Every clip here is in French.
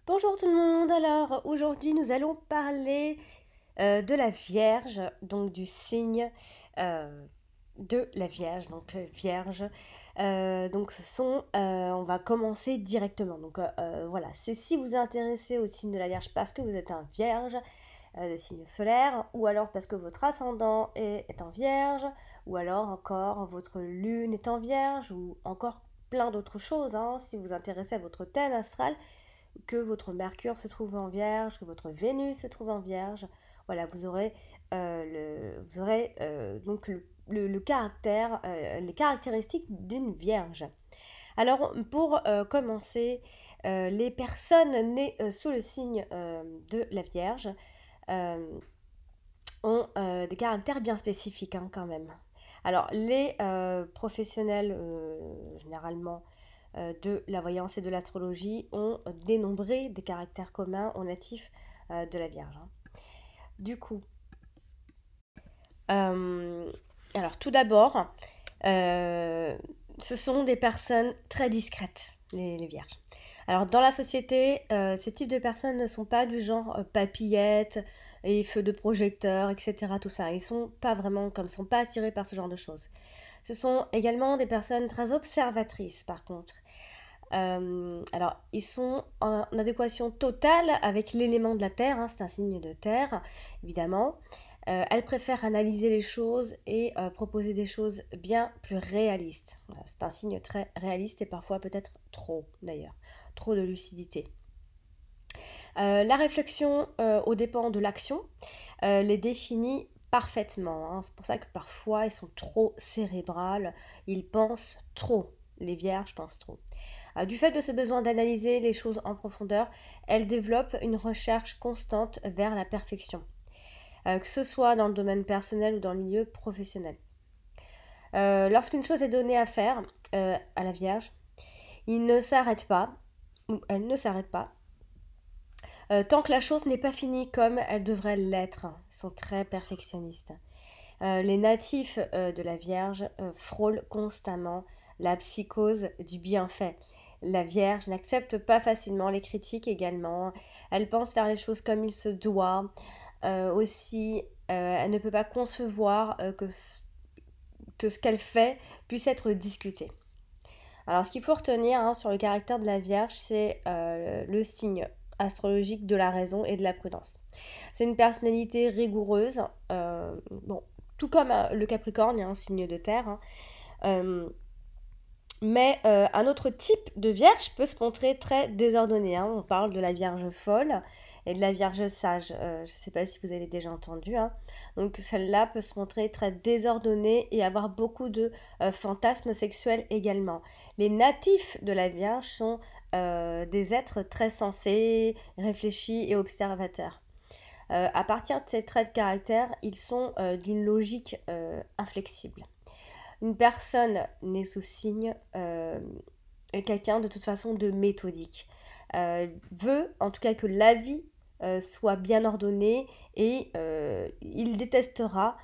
Bonjour tout le monde, alors aujourd'hui nous allons parler de la Vierge, donc du signe euh, de la Vierge, donc Vierge. Donc on va commencer directement. Donc voilà, c'est si vous êtes intéressé au signe de la Vierge parce que vous êtes un Vierge de signe solaire, ou alors parce que votre ascendant est en Vierge, ou alors encore votre lune est en Vierge, ou encore plein d'autres choses, hein, si vous vous intéressez à votre thème astral que votre Mercure se trouve en Vierge, que votre Vénus se trouve en Vierge. Voilà, vous aurez donc le caractère, les caractéristiques d'une Vierge. Alors, pour commencer, les personnes nées sous le signe de la Vierge euh, ont des caractères bien spécifiques hein, quand même. Alors, les professionnels, généralement, de la voyance et de l'astrologie ont dénombré des caractères communs aux natifs de la Vierge, hein. Du coup, euh, alors tout d'abord, euh, ce sont des personnes très discrètes, les Vierges. Alors dans la société, ces types de personnes ne sont pas du genre papillettes et feux de projecteur, etc. Tout ça. Ils sont pas vraiment comme, sont pas attirés par ce genre de choses. Ce sont également des personnes très observatrices, par contre. Alors, ils sont en adéquation totale avec l'élément de la Terre, hein, c'est un signe de Terre, évidemment. Elles préfèrent analyser les choses et proposer des choses bien plus réalistes. Voilà, c'est un signe très réaliste et parfois peut-être trop, d'ailleurs, trop de lucidité. La réflexion aux dépens de l'action les définit parfaitement, hein. C'est pour ça que parfois ils sont trop cérébrales, ils pensent trop. Les vierges pensent trop. Du fait de ce besoin d'analyser les choses en profondeur, elles développent une recherche constante vers la perfection, que ce soit dans le domaine personnel ou dans le milieu professionnel. Lorsqu'une chose est donnée à faire à la Vierge, il ne s'arrête pas, ou elle ne s'arrête pas, tant que la chose n'est pas finie comme elle devrait l'être. Ils sont très perfectionnistes. Les natifs de la Vierge frôlent constamment la psychose du bienfait. La Vierge n'accepte pas facilement les critiques également. Elle pense faire les choses comme il se doit. Aussi, elle ne peut pas concevoir que ce qu'elle fait puisse être discuté. Alors, ce qu'il faut retenir hein, sur le caractère de la Vierge, c'est le signe astrologique de la raison et de la prudence. C'est une personnalité rigoureuse, bon, tout comme le Capricorne, un signe de terre, hein. Euh, mais un autre type de vierge peut se montrer très désordonné, hein. On parle de la vierge folle et de la vierge sage. Je ne sais pas si vous avez déjà entendu, hein. Donc celle-là peut se montrer très désordonnée et avoir beaucoup de fantasmes sexuels également. Les natifs de la vierge sont des êtres très sensés, réfléchis et observateurs. À partir de ces traits de caractère, ils sont d'une logique inflexible. Une personne née sous signe est quelqu'un de toute façon de méthodique. Veut en tout cas que la vie soit bien ordonnée et il détestera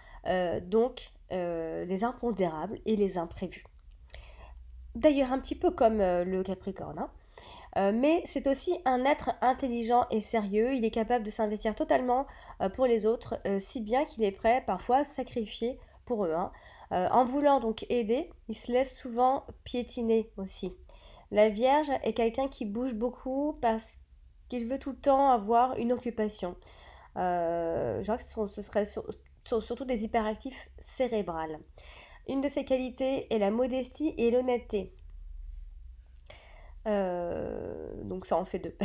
donc les impondérables et les imprévus. D'ailleurs un petit peu comme le Capricorne, hein. Mais c'est aussi un être intelligent et sérieux. Il est capable de s'investir totalement pour les autres, si bien qu'il est prêt parfois à se sacrifier pour eux, hein. En voulant donc aider, il se laisse souvent piétiner aussi. La Vierge est quelqu'un qui bouge beaucoup parce qu'il veut tout le temps avoir une occupation. Je dirais que ce serait surtout des hyperactifs cérébrales. Une de ses qualités est la modestie et l'honnêteté. Donc ça en fait deux.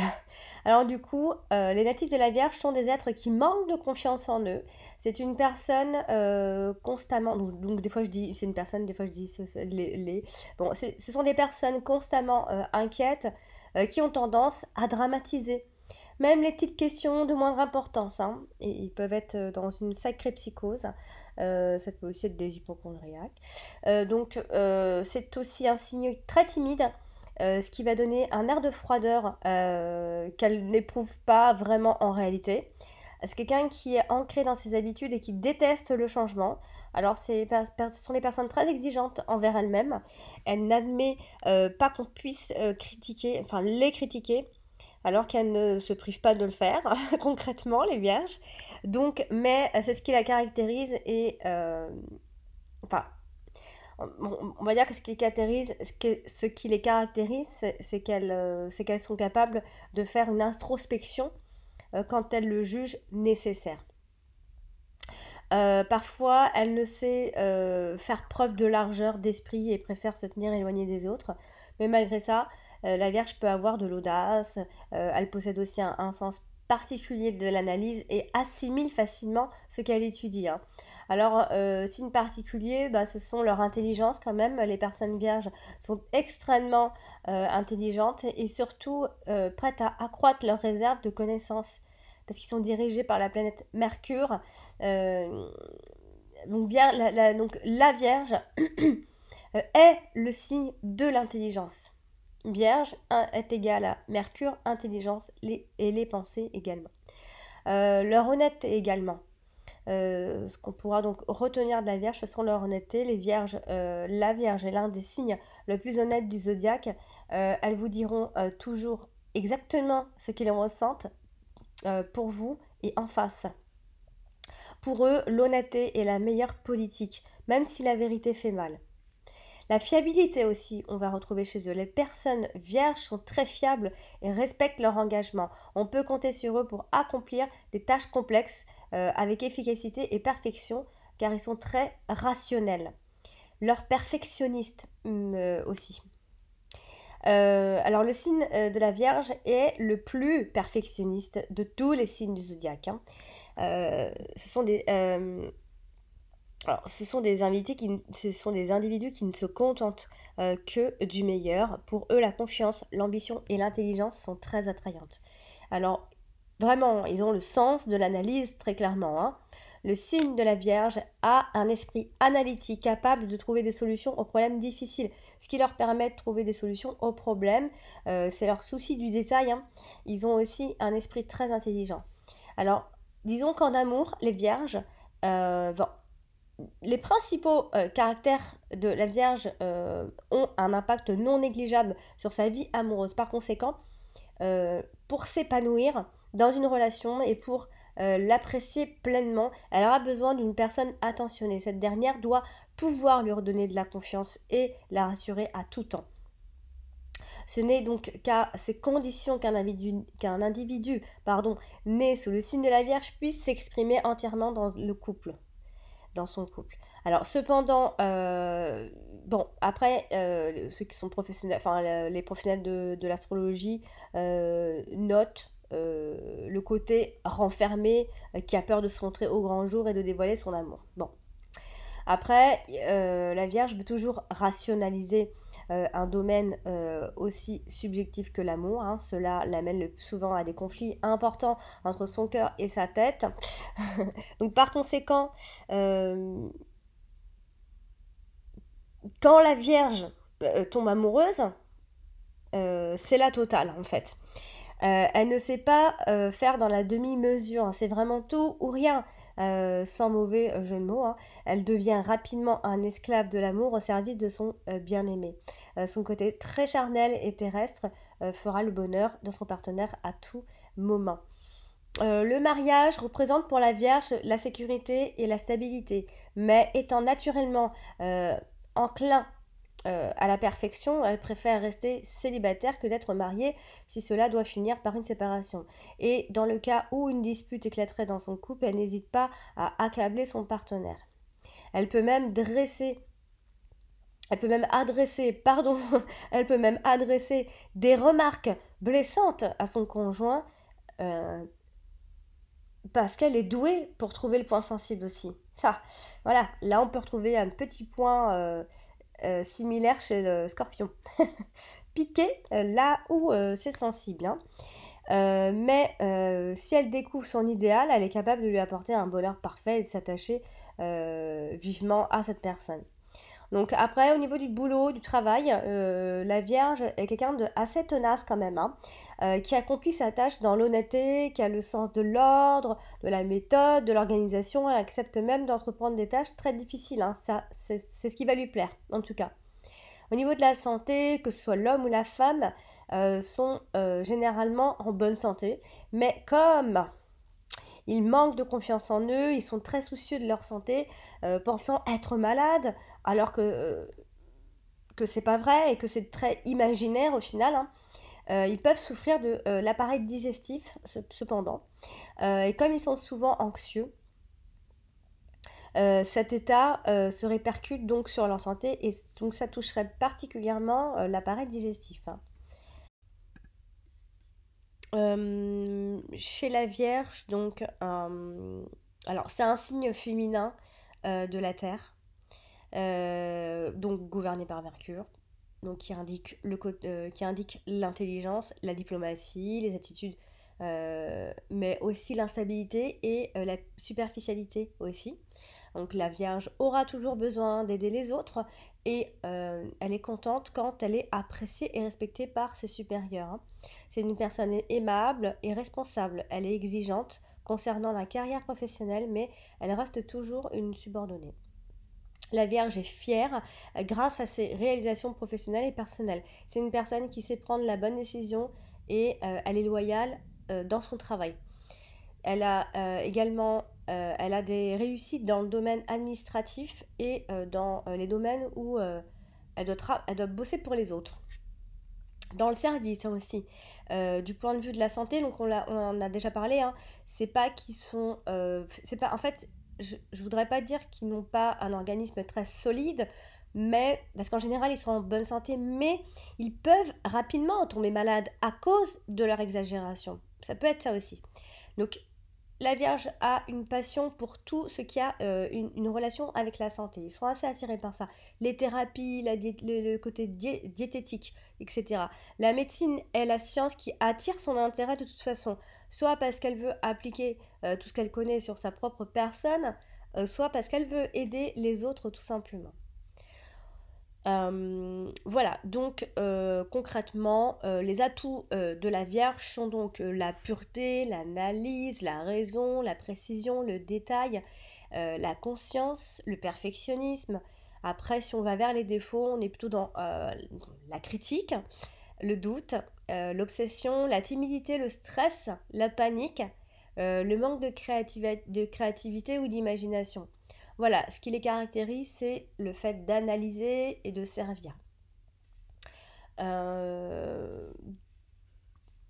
Alors du coup, les natifs de la Vierge sont des êtres qui manquent de confiance en eux. C'est une personne constamment, donc des fois je dis c'est une personne, des fois je dis Bon, ce sont des personnes constamment inquiètes qui ont tendance à dramatiser. Même les petites questions de moindre importance, hein, et ils peuvent être dans une sacrée psychose. Ça peut aussi être des hypochondriaques. C'est aussi un signe très timide ce qui va donner un air de froideur qu'elle n'éprouve pas vraiment en réalité. C'est quelqu'un qui est ancré dans ses habitudes et qui déteste le changement. Alors, ce sont des personnes très exigeantes envers elles-mêmes. Elle n'admet pas qu'on puisse critiquer, enfin les critiquer. alors qu'elles ne se privent pas de le faire, concrètement, les vierges. Donc, mais c'est ce qui la caractérise et, enfin, on va dire que ce qui les caractérise, c'est qu'elles sont capables de faire une introspection quand elles le jugent nécessaire. Parfois, elle ne sait faire preuve de largeur d'esprit et préfère se tenir éloignée des autres. Mais malgré ça, la Vierge peut avoir de l'audace. Elle possède aussi un sens particulier de l'analyse et assimile facilement ce qu'elle étudie, hein. Alors, signe particulier, bah, ce sont leur intelligence quand même. Les personnes vierges sont extrêmement intelligentes et surtout prêtes à accroître leurs réserves de connaissances parce qu'ils sont dirigés par la planète Mercure. Euh, donc la Vierge est le signe de l'intelligence. Vierge est égale à Mercure, intelligence et les pensées également. Leur honnêteté également. Ce qu'on pourra donc retenir de la Vierge, ce sont leur honnêteté. La Vierge est l'un des signes le plus honnête du zodiaque. Elles vous diront toujours exactement ce qu'ils ressentent pour vous et en face. Pour eux, l'honnêteté est la meilleure politique, même si la vérité fait mal. La fiabilité aussi, on va retrouver chez eux. Les personnes vierges sont très fiables et respectent leur engagement. On peut compter sur eux pour accomplir des tâches complexes avec efficacité et perfection, car ils sont très rationnels. Leur perfectionniste aussi. Alors le signe de la Vierge est le plus perfectionniste de tous les signes du zodiaque, hein. Ce sont des individus qui ne se contentent que du meilleur. Pour eux, la confiance, l'ambition et l'intelligence sont très attrayantes. Alors, vraiment, ils ont le sens de l'analyse très clairement, hein. Le signe de la Vierge a un esprit analytique capable de trouver des solutions aux problèmes difficiles, ce qui leur permet de trouver des solutions aux problèmes. C'est leur souci du détail, hein. Ils ont aussi un esprit très intelligent. Alors, disons qu'en amour, les Vierges, bon, les principaux caractères de la Vierge ont un impact non négligeable sur sa vie amoureuse. Par conséquent, pour s'épanouir dans une relation et pour l'apprécier pleinement, elle aura besoin d'une personne attentionnée. Cette dernière doit pouvoir lui redonner de la confiance et la rassurer à tout temps. Ce n'est donc qu'à ces conditions qu'un individu né sous le signe de la Vierge puisse s'exprimer entièrement dans son couple. Alors cependant, bon, après, ceux qui sont professionnels, enfin les professionnels de l'astrologie notent le côté renfermé qui a peur de se montrer au grand jour et de dévoiler son amour. Bon. Après, la Vierge peut toujours rationaliser un domaine aussi subjectif que l'amour, hein. Cela l'amène le plus souvent à des conflits importants entre son cœur et sa tête. Donc par conséquent, quand la Vierge tombe amoureuse, c'est la totale en fait. Elle ne sait pas faire dans la demi-mesure, hein. C'est vraiment tout ou rien. Sans mauvais jeu de mots, hein. Elle devient rapidement un esclave de l'amour au service de son bien-aimé. Son côté très charnel et terrestre fera le bonheur de son partenaire à tout moment. Le mariage représente pour la Vierge la sécurité et la stabilité, mais étant naturellement enclin à la perfection, elle préfère rester célibataire que d'être mariée si cela doit finir par une séparation. Et dans le cas où une dispute éclaterait dans son couple, elle n'hésite pas à accabler son partenaire. Elle peut même elle peut même adresser des remarques blessantes à son conjoint euh, parce qu'elle est douée pour trouver le point sensible aussi. Ça, voilà, là on peut retrouver un petit point similaire chez le scorpion. Piquer là où c'est sensible, hein. Mais si elle découvre son idéal, elle est capable de lui apporter un bonheur parfait et de s'attacher vivement à cette personne. Donc après, au niveau du boulot, du travail, la Vierge est quelqu'un de assez tenace quand même, hein, qui accomplit sa tâche dans l'honnêteté, qui a le sens de l'ordre, de la méthode, de l'organisation. Elle accepte même d'entreprendre des tâches très difficiles, hein. Ça, c'est ce qui va lui plaire, en tout cas. Au niveau de la santé, que ce soit l'homme ou la femme, sont généralement en bonne santé, mais comme ils manquent de confiance en eux, ils sont très soucieux de leur santé, pensant être malades, alors que c'est pas vrai et que c'est très imaginaire au final, hein. Ils peuvent souffrir de l'appareil digestif cependant. Et comme ils sont souvent anxieux, cet état se répercute donc sur leur santé et donc ça toucherait particulièrement l'appareil digestif, hein. Chez la Vierge, donc, alors c'est un signe féminin de la Terre, donc gouverné par Mercure, donc qui indique l'intelligence, la diplomatie, les attitudes, mais aussi l'instabilité et la superficialité aussi. Donc la Vierge aura toujours besoin d'aider les autres et elle est contente quand elle est appréciée et respectée par ses supérieurs, hein. C'est une personne aimable et responsable. Elle est exigeante concernant la carrière professionnelle, mais elle reste toujours une subordonnée. La Vierge est fière grâce à ses réalisations professionnelles et personnelles. C'est une personne qui sait prendre la bonne décision et elle est loyale dans son travail. Elle a également elle a des réussites dans le domaine administratif et dans les domaines où elle doit bosser pour les autres. Dans le service, hein, aussi. Du point de vue de la santé, donc on en a déjà parlé, hein, c'est pas qu'ils sont. C'est pas, en fait, je voudrais pas dire qu'ils n'ont pas un organisme très solide, mais parce qu'en général ils sont en bonne santé, mais ils peuvent rapidement tomber malades à cause de leur exagération. Ça peut être ça aussi. Donc la Vierge a une passion pour tout ce qui a une relation avec la santé. Ils sont assez attirés par ça. Les thérapies, le côté diététique, etc. La médecine est la science qui attire son intérêt de toute façon. Soit parce qu'elle veut appliquer tout ce qu'elle connaît sur sa propre personne, soit parce qu'elle veut aider les autres tout simplement. Voilà, donc concrètement, les atouts de la Vierge sont donc la pureté, l'analyse, la raison, la précision, le détail, la conscience, le perfectionnisme. Après, si on va vers les défauts, on est plutôt dans la critique, le doute, l'obsession, la timidité, le stress, la panique, le manque de créativité ou d'imagination. Voilà, ce qui les caractérise, c'est le fait d'analyser et de servir. Euh,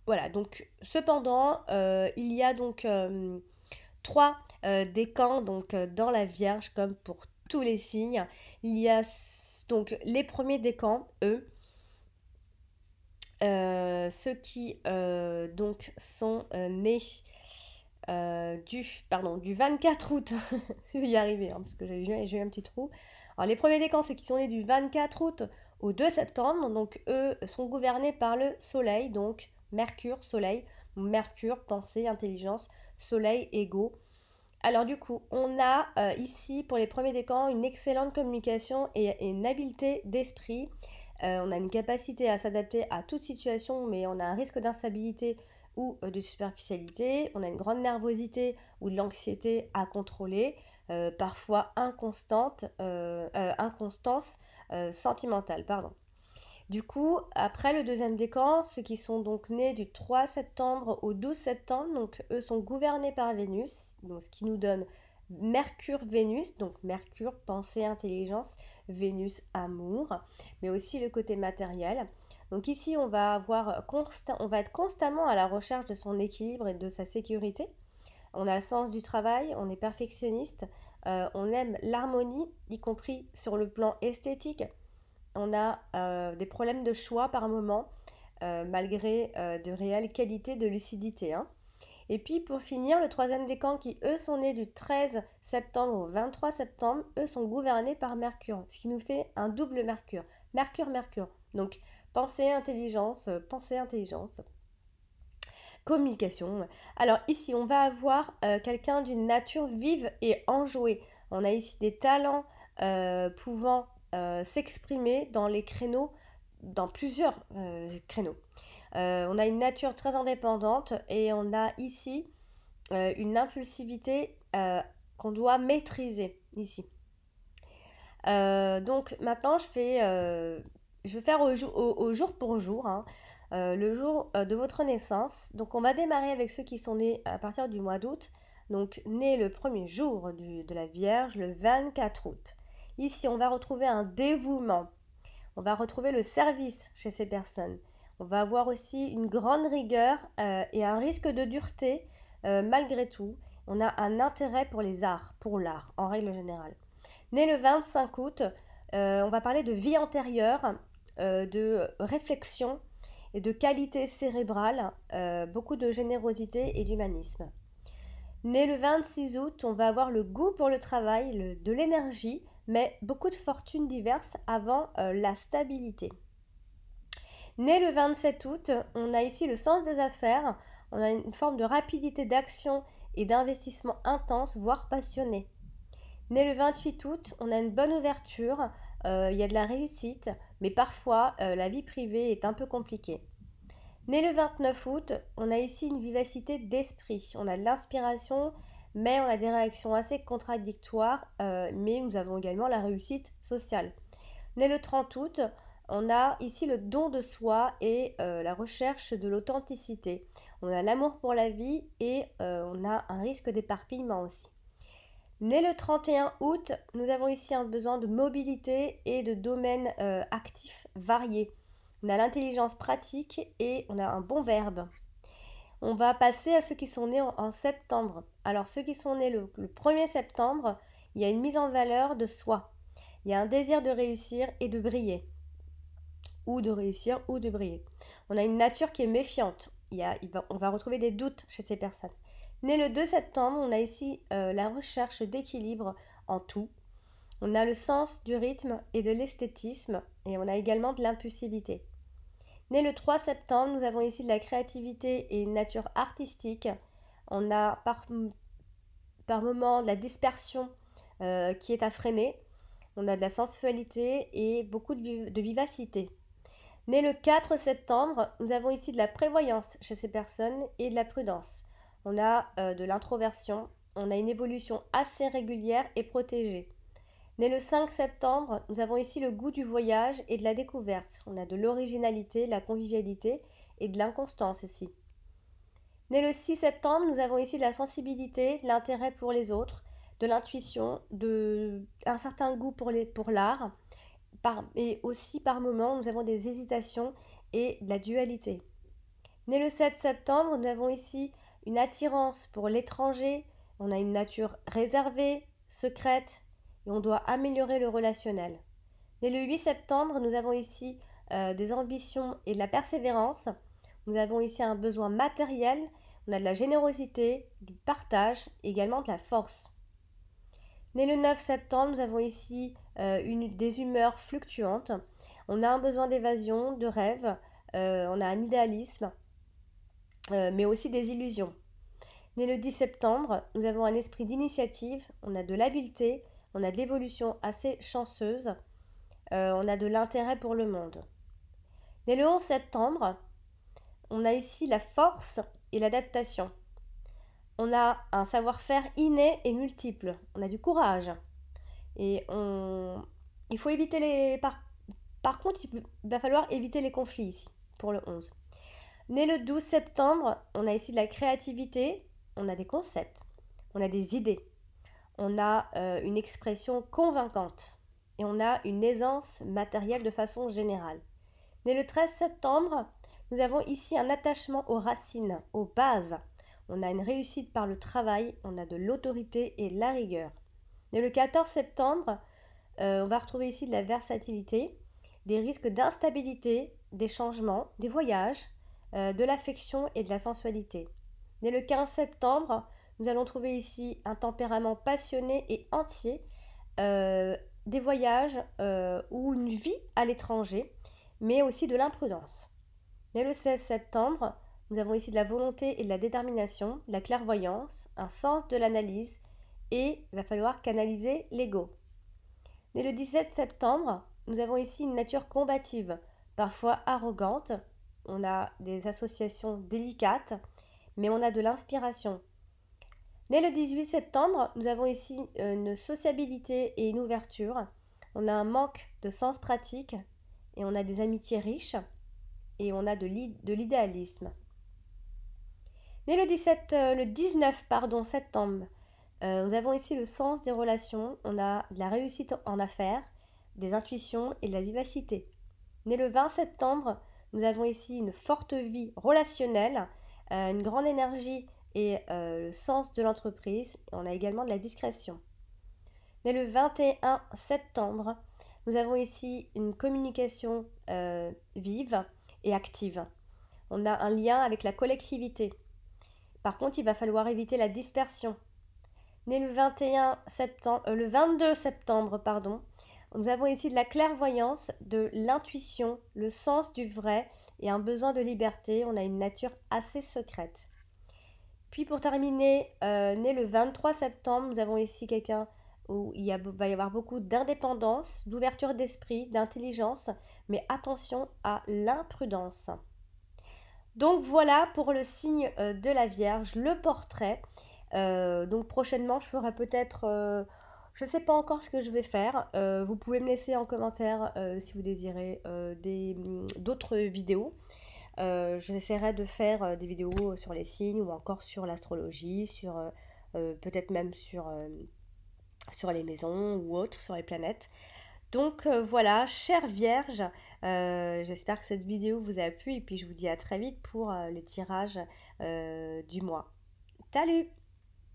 voilà, donc cependant, il y a donc trois décans donc, dans la Vierge, comme pour tous les signes. Il y a donc les premiers décans, eux, ceux qui donc sont nés du 24 août, je vais y arriver hein, parce que j'ai eu un petit trou. Alors les premiers décans, ceux qui sont nés du 24 août au 2 septembre, donc eux sont gouvernés par le soleil, donc Mercure, soleil, Mercure, pensée, intelligence, soleil, ego. Alors du coup, on a ici pour les premiers décans une excellente communication et une habileté d'esprit. On a une capacité à s'adapter à toute situation, mais on a un risque d'instabilité ou de superficialité. On a une grande nervosité ou de l'anxiété à contrôler, parfois inconstance sentimentale, pardon. Du coup, après le deuxième décan, ceux qui sont donc nés du 3 septembre au 12 septembre, donc eux sont gouvernés par Vénus, donc ce qui nous donne Mercure-Vénus, donc Mercure, pensée, intelligence, Vénus, amour, mais aussi le côté matériel. Donc ici, on va être constamment à la recherche de son équilibre et de sa sécurité. On a le sens du travail, on est perfectionniste, on aime l'harmonie, y compris sur le plan esthétique. On a des problèmes de choix par moment, malgré de réelles qualités de lucidité, hein. Et puis pour finir, le troisième décan qui, eux, sont nés du 13 septembre au 23 septembre, eux sont gouvernés par Mercure, ce qui nous fait un double Mercure. Mercure, Mercure. Donc pensée, intelligence, communication. Alors ici, on va avoir quelqu'un d'une nature vive et enjouée. On a ici des talents pouvant s'exprimer dans les créneaux, dans plusieurs créneaux. On a une nature très indépendante et on a ici une impulsivité qu'on doit maîtriser ici. Donc maintenant, je vais faire au jour pour jour, hein. le jour de votre naissance. Donc on va démarrer avec ceux qui sont nés à partir du mois d'août. Donc nés le premier jour de la Vierge, le 24 août. Ici, on va retrouver un dévouement. On va retrouver le service chez ces personnes. On va avoir aussi une grande rigueur et un risque de dureté malgré tout. On a un intérêt pour les arts, pour l'art en règle générale. Né le 25 août, on va parler de vie antérieure, de réflexion et de qualité cérébrale, beaucoup de générosité et d'humanisme. Né le 26 août, on va avoir le goût pour le travail, de l'énergie, mais beaucoup de fortunes diverses avant la stabilité. Né le 27 août, on a ici le sens des affaires, on a une forme de rapidité d'action et d'investissement intense, voire passionné. Né le 28 août, on a une bonne ouverture, il y a de la réussite, mais parfois la vie privée est un peu compliquée. Né le 29 août, on a ici une vivacité d'esprit, on a de l'inspiration, mais on a des réactions assez contradictoires, mais nous avons également la réussite sociale. Né le 30 août, on a ici le don de soi et la recherche de l'authenticité. On a l'amour pour la vie et on a un risque d'éparpillement aussi. Né le 31 août, nous avons ici un besoin de mobilité et de domaines actifs variés. On a l'intelligence pratique et on a un bon verbe. On va passer à ceux qui sont nés en septembre. Alors ceux qui sont nés le 1er septembre, il y a une mise en valeur de soi. Il y a un désir de réussir et de briller. Ou de réussir ou de briller. On a une nature qui est méfiante. On va retrouver des doutes chez ces personnes. Né le 2 septembre, on a ici la recherche d'équilibre en tout. On a le sens du rythme et de l'esthétisme et on a également de l'impulsivité. Né le 3 septembre, nous avons ici de la créativité et une nature artistique. On a par moments de la dispersion qui est à freiner. On a de la sensualité et beaucoup de vivacité. Né le 4 septembre, nous avons ici de la prévoyance chez ces personnes et de la prudence. On a de l'introversion, on a une évolution assez régulière et protégée. Né le 5 septembre, nous avons ici le goût du voyage et de la découverte. On a de l'originalité, de la convivialité et de l'inconstance ici. Né le 6 septembre, nous avons ici de la sensibilité, de l'intérêt pour les autres, de l'intuition, un certain goût pour l'art, et aussi par moments nous avons des hésitations et de la dualité. Né le 7 septembre, nous avons ici une attirance pour l'étranger, on a une nature réservée, secrète, et on doit améliorer le relationnel. Dès le 8 septembre, nous avons ici des ambitions et de la persévérance. Nous avons ici un besoin matériel, on a de la générosité, du partage, et également de la force. Né le 9 septembre, nous avons ici des humeurs fluctuantes. On a un besoin d'évasion, de rêve, on a un idéalisme, mais aussi des illusions. Né le 10 septembre, nous avons un esprit d'initiative, on a de l'habileté, on a de l'évolution assez chanceuse, on a de l'intérêt pour le monde. Né le 11 septembre, on a ici la force et l'adaptation. On a un savoir-faire inné et multiple, on a du courage. Et il faut éviter Par contre, il va falloir éviter les conflits ici, pour le 11. Né le 12 septembre, on a ici de la créativité, on a des concepts, on a des idées, on a une expression convaincante et on a une aisance matérielle de façon générale. Né le 13 septembre, nous avons ici un attachement aux racines, aux bases. On a une réussite par le travail, on a de l'autorité et de la rigueur. Né le 14 septembre, on va retrouver ici de la versatilité, des risques d'instabilité, des changements, des voyages, de l'affection et de la sensualité. Né le 15 septembre, nous allons trouver ici un tempérament passionné et entier, des voyages ou une vie à l'étranger, mais aussi de l'imprudence. Né le 16 septembre, nous avons ici de la volonté et de la détermination, de la clairvoyance, un sens de l'analyse et il va falloir canaliser l'ego. Né le 17 septembre, nous avons ici une nature combative, parfois arrogante. On a des associations délicates, mais on a de l'inspiration. Né le 18 septembre, nous avons ici une sociabilité et une ouverture. On a un manque de sens pratique et on a des amitiés riches. et on a de l'idéalisme. Né le 19 septembre, nous avons ici le sens des relations, on a de la réussite en affaires, des intuitions et de la vivacité. Né le 20 septembre, nous avons ici une forte vie relationnelle, une grande énergie et le sens de l'entreprise. On a également de la discrétion. Né le 21 septembre, nous avons ici une communication vive et active. On a un lien avec la collectivité. Par contre, il va falloir éviter la dispersion. Né le 22 septembre, nous avons ici de la clairvoyance, de l'intuition, le sens du vrai et un besoin de liberté. On a une nature assez secrète. Puis pour terminer, né le 23 septembre, nous avons ici quelqu'un où va y avoir beaucoup d'indépendance, d'ouverture d'esprit, d'intelligence, mais attention à l'imprudence. Donc voilà pour le signe de la Vierge, le portrait. Donc prochainement, je ferai peut-être, je ne sais pas encore ce que je vais faire. Vous pouvez me laisser en commentaire si vous désirez d'autres vidéos. J'essaierai de faire des vidéos sur les signes ou encore sur l'astrologie, sur peut-être même sur les maisons ou autres, sur les planètes. Donc voilà, chère Vierge, j'espère que cette vidéo vous a plu et puis je vous dis à très vite pour les tirages du mois. Salut!